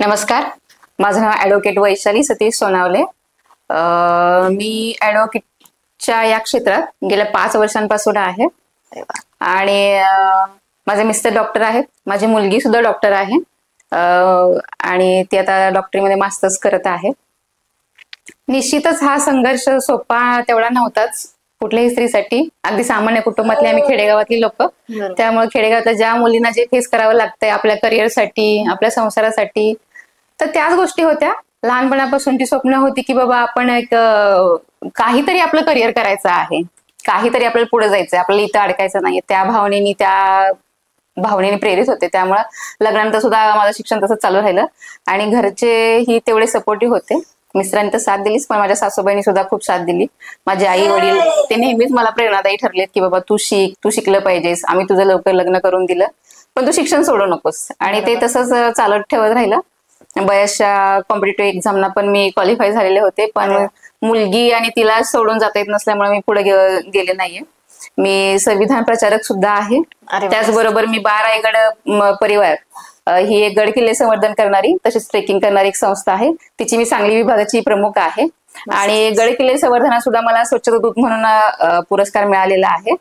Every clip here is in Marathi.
नमस्कार. माझं नाव ॲडव्होकेट वैशाली सतीश सोनावले. मी ॲडव्होकेटच्या या क्षेत्रात गेल्या 5 वर्षांपासून आहे आणि माझे मिस्टर डॉक्टर आहेत. माझी मुलगी सुद्धा डॉक्टर आहे आणि ती आता डॉक्टरीमध्ये मास्टर्स करत आहे. निश्चितच हा संघर्ष सोपा तेवढा नव्हताच कुठल्याही स्त्रीसाठी. अगदी सामान्य कुटुंबातली आम्ही खेडेगावातली लोक, त्यामुळे खेडेगावातल्या ज्या मुलींना जे फेस करावं लागतंय आपल्या करिअरसाठी, आपल्या संसारासाठी, तर त्याच गोष्टी होत्या. लहानपणापासून ती स्वप्न होती की बाबा आपण एक काहीतरी आपलं करिअर करायचं आहे, काहीतरी आपल्याला पुढे जायचंय, आपल्याला इथं अडकायचं नाहीये. त्या भावनेने प्रेरित होते. त्यामुळं लग्नानंतर सुद्धा माझं शिक्षण तसंच चालू राहिलं आणि घरचेही तेवढे सपोर्टिव्ह होते. मिस्टरांनी तर साथ दिलीच, पण माझ्या सासूबाईंनी सुद्धा खूप साथ दिली. माझे आई वडील ते नेहमीच मला प्रेरणादायी ठरलेत की बाबा तू शिकलं पाहिजेस, आम्ही तुझं लवकर लग्न करून दिलं, पण तू शिक्षण सोडू नकोस. आणि ते तसंच चालत ठेवत राहिलं. बऱ्याचशा कॉम्पिटेटिव्ह एक्झामना पण मी क्वालिफाय झालेले होते, पण मुलगी आणि तिला सोडून जाता येत नसल्यामुळे मी पुढे गेले नाहीये. मी संविधान प्रचारक सुद्धा आहे. त्याचबरोबर मी बाळ रायगड परिवार ही एक गड किल्ले संवर्धन करणारी तसेच ट्रेकिंग करणारी एक संस्था आहे. तिची मी सांगली विभागाची प्रमुख आहे आणि गड किल्ले संवर्धनात सुद्धा मला स्वच्छता दूत म्हणून पुरस्कार मिळालेला आहे.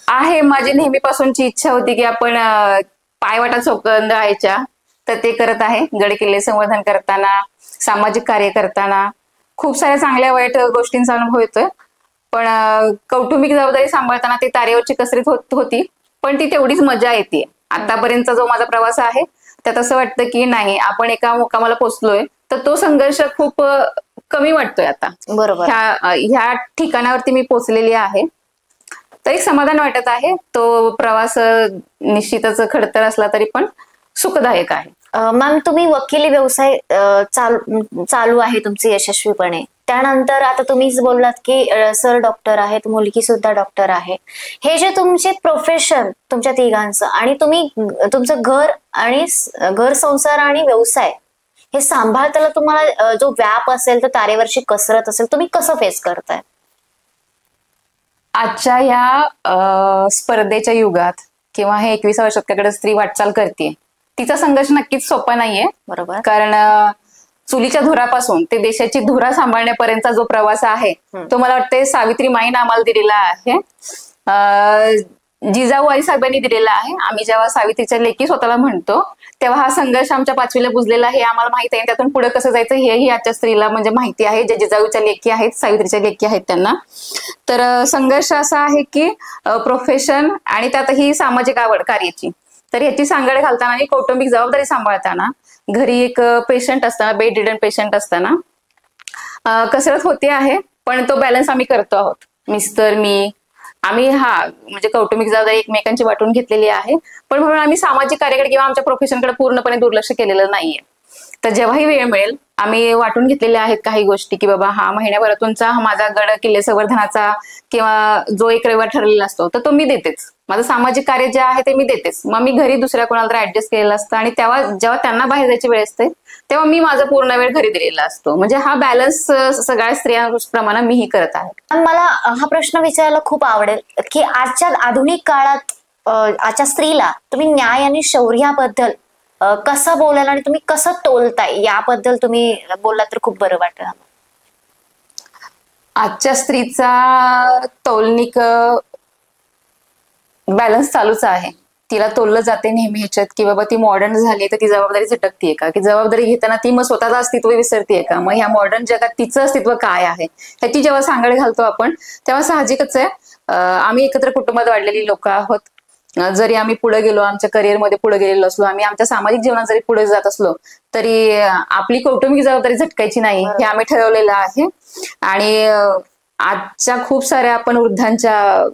आणि माझी नेहमीपासूनची इच्छा होती की आपण पायवाटा चौकंद राहायच्या, तर ते करत आहे. गड किल्ले संवर्धन करताना, सामाजिक कार्य करताना खूप साऱ्या चांगल्या वाईट गोष्टींचा अनुभव येतोय. पण कौटुंबिक जबाबदारी सांभाळताना ती तारेवरची कसरत होती, पण ती तेवढीच मजा येते. आतापर्यंतचा जो माझा प्रवास आहे त्यात असं वाटतं की नाही, आपण एका मुकामाला पोहोचलोय, तर तो संघर्ष खूप कमी वाटतोय आता. बरोबर. ह्या ठिकाणावरती मी पोहोचलेली आहे, तर एक समाधान वाटत आहे. तो प्रवास निश्चितच खडतर असला तरी पण सुखदायक आहे. मॅम, तुम्ही वकिली व्यवसाय चालू आहे तुमचे यशस्वीपणे. त्यानंतर आता तुम्हीच बोललात की सर डॉक्टर आहेत, मुलगी सुद्धा डॉक्टर आहे. हे जे तुमचे प्रोफेशन तुमच्या तिघांचं आणि तुम्ही तुमचं घर संसार आणि व्यवसाय हे सांभाळताना तुम्हाला जो व्याप असेल, तर तारेवरची कसरत असेल, तुम्ही कसं फेस करताय? आजच्या या स्पर्धेच्या युगात किंवा हे 21व्या शतकाकडे स्त्री वाटचाल करते, तिचा संघर्ष नक्कीच सोपा नाहीये. बरोबर. कारण चुलीच्या धुरापासून ते देशाची धुरा सांभाळण्यापर्यंतचा जो प्रवास आहे तो मला वाटतं सावित्रीमाईने आम्हाला दिलेला आहे, जिजाऊ आई साहेबांनी दिलेला आहे. आम्ही जेव्हा सावित्रीच्या लेकी स्वतःला म्हणतो तेव्हा हा संघर्ष आमच्या 5वीला बुजलेला आहे, आम्हाला माहिती आहे. त्यातून पुढे कसं जायचं हेही आजच्या स्त्रीला म्हणजे माहिती आहे, ज्या जिजाऊच्या लेकी आहेत, सावित्रीच्या लेकी आहेत त्यांना. तर संघर्ष असा आहे की प्रोफेशन आणि त्यातही सामाजिक आवड कार्याची, तर ह्याची सांगड घालताना आणि कौटुंबिक जबाबदारी सांभाळताना, घरी एक पेशंट असताना, बेड रिडन पेशंट असताना कसरत होते आहे. पण तो बॅलन्स आम्ही करतो आहोत. मिस्टर, मी, आम्ही म्हणजे कौटुंबिक जबाबदारी एकमेकांची वाटून घेतलेली आहे, पण म्हणून आम्ही सामाजिक कार्याकडे किंवा आमच्या प्रोफेशनकडे पूर्णपणे दुर्लक्ष केलेलं नाहीये. तर जेव्हाही वेळ मिळेल आम्ही वाटून घेतलेल्या आहेत काही गोष्टी की बाबा महिन्याभरातूनचा माझा गड किल्ले संवर्धनाचा किंवा जो एक रविवार ठरलेला असतो तर तो मी देतेच. माझं सामाजिक कार्य जे आहे ते मी देतेच. मग मी घरी दुसऱ्या कोणाला तर ऍडजस्ट केलेलं असतं आणि जेव्हा त्यांना बाहेर जायची वेळ असते तेव्हा मी माझा पूर्ण वेळ घरी दिलेला असतो. म्हणजे हा बॅलन्स सगळ्या स्त्रियांप्रमाणे मीही करत आहे. मला हा प्रश्न विचारायला खूप आवडेल की आजच्या आधुनिक काळात आजच्या स्त्रीला तुम्ही न्याय आणि शौर्याबद्दल कसं बोलाल आणि तुम्ही कसं तोलताय याबद्दल तुम्ही बोललात तर खूप बरं वाटेल. आजच्या स्त्रीचा तौलनिक बॅलन्स चालूच आहे. तिला तोललं जाते नेहमी ह्याच्यात की बाबा ती मॉडर्न झाली तर ती जबाबदारी झटकतीये का, की जबाबदारी घेताना ती मग स्वतःचं अस्तित्व विसरतीये का, मग ह्या मॉडर्न जगात तिचं अस्तित्व काय आहे ह्याची जेव्हा सांगड घालतो आपण तेव्हा साहजिकच आहे. आम्ही एकत्र कुटुंबात वाढलेली लोक आहोत. जरी आम्ही पुढे गेलो, आमच्या करिअरमध्ये पुढे गेलेलो असलो, आम्ही आमच्या सामाजिक जीवनात जरी पुढे जात असलो तरी आपली कौटुंबिक जबाबदारी झटकायची नाही हे आम्ही ठरवलेलं आहे. आणि आजच्या खूप साऱ्या आपण वृद्धांच्या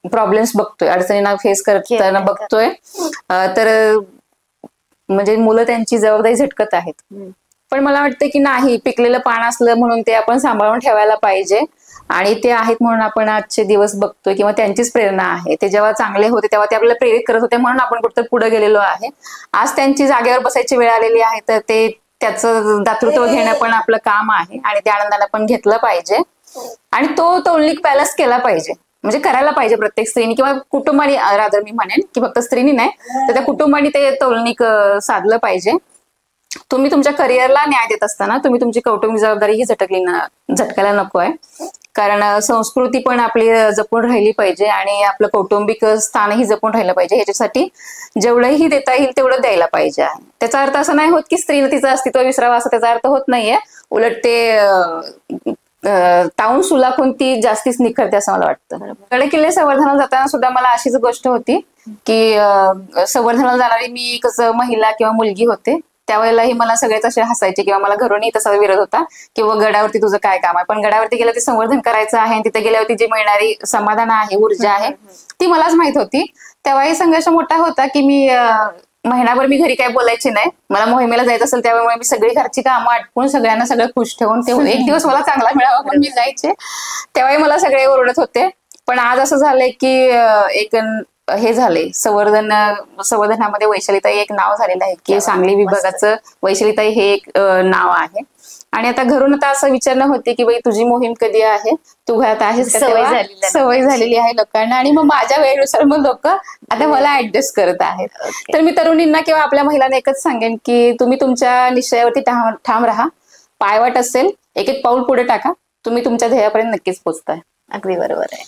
प्रॉब्लेम्स बघतोय, अडचणींना फेस करताना बघतोय, तर म्हणजे मुलं त्यांची जबाबदारी झटकत आहेत. पण मला वाटतं की नाही, पिकलेलं पान असलं म्हणून ते आपण सांभाळून ठेवायला पाहिजे आणि ते आहेत म्हणून आपण आजचे दिवस बघतोय किंवा त्यांचीच प्रेरणा आहे. ते जेव्हा चांगले होते तेव्हा ते आपल्याला प्रेरित करत होते म्हणून आपण कुठं पुढे गेलेलो आहे. आज त्यांची जागेवर बसायची वेळ आलेली आहे, तर ते त्याचं दातृत्व घेणं पण आपलं काम आहे आणि त्या आनंदाला पण घेतलं पाहिजे आणि तो तौलनिक बॅलन्स केला पाहिजे. म्हणजे करायला पाहिजे प्रत्येक स्त्रीने किंवा कुटुंबाने, रादर मी म्हणेन की फक्त स्त्रीनी नाही तर त्या कुटुंबाने ते तौलनिक साधलं पाहिजे. तुम्ही तुमच्या करिअरला न्याय देत असताना तुम्ही तुमची कौटुंबिक जबाबदारी ही झटकायला नको आहे. कारण संस्कृती पण आपली जपून राहिली पाहिजे आणि आपलं कौटुंबिक स्थानही जपून राहिलं पाहिजे. ह्याच्यासाठी जेवढंही देता येईल तेवढं द्यायला पाहिजे. त्याचा अर्थ असं नाही होत की स्त्रीनं तिचं अस्तित्व विसरावं असं त्याचा अर्थ होत नाहीये. उलट ते ताऊन सुलाखून ती जास्तीच निखरते असं मला वाटतं. गड किल्ले संवर्धनाला जाताना सुद्धा मला अशीच गोष्ट होती की संवर्धनाला जाणारी मी कसं महिला किंवा मुलगी होते. त्यावेळेलाही मला सगळेच असे हसायचे किंवा मला घरूनही तसा विरोध होता की गडावरती तुझं काय काम आहे. पण गडावरती गेलं ते संवर्धन करायचं आहे आणि तिथे गेल्यावरती जी मिळणारी समाधान आहे, ऊर्जा आहे ती मलाच माहित होती. तेव्हाही संघर्ष मोठा होता की मी महिनाभर मी घरी काय बोलायची नाही. मला मोहिमेला जायचं असेल त्यामुळे मी सगळी घरची कामं आटपून सगळ्यांना सगळं खुश ठेवून ते एक दिवस मला चांगला मिळावा म्हणून मी जायचे. तेव्हाही मला सगळे ओरडत होते. पण आज असं झालंय की एक हे झाले संवर्धनामध्ये वैशालीताई एक नाव झालेलं आहे की सांगली विभागाचं वैशालीताई हे एक नाव आहे. आणि आता घरून आता असं विचारणं होते की बाई तुझी मोहीम कधी आहे, तू घरात आहेस का? सवय झालेली आहे लोकांना. आणि मग माझ्या वेळेनुसार मग लोक आता मला ऍडजस्ट करत आहेत. तर मी तरुणींना किंवा आपल्या महिलांना एकच सांगेन की तुम्ही तुमच्या निश्चयावरती ठाम राहा. पायवाट असेल एक एक पाऊल पुढे टाका, तुम्ही तुमच्या ध्येयापर्यंत नक्कीच पोहोचताय. अगदी बरोबर आहे.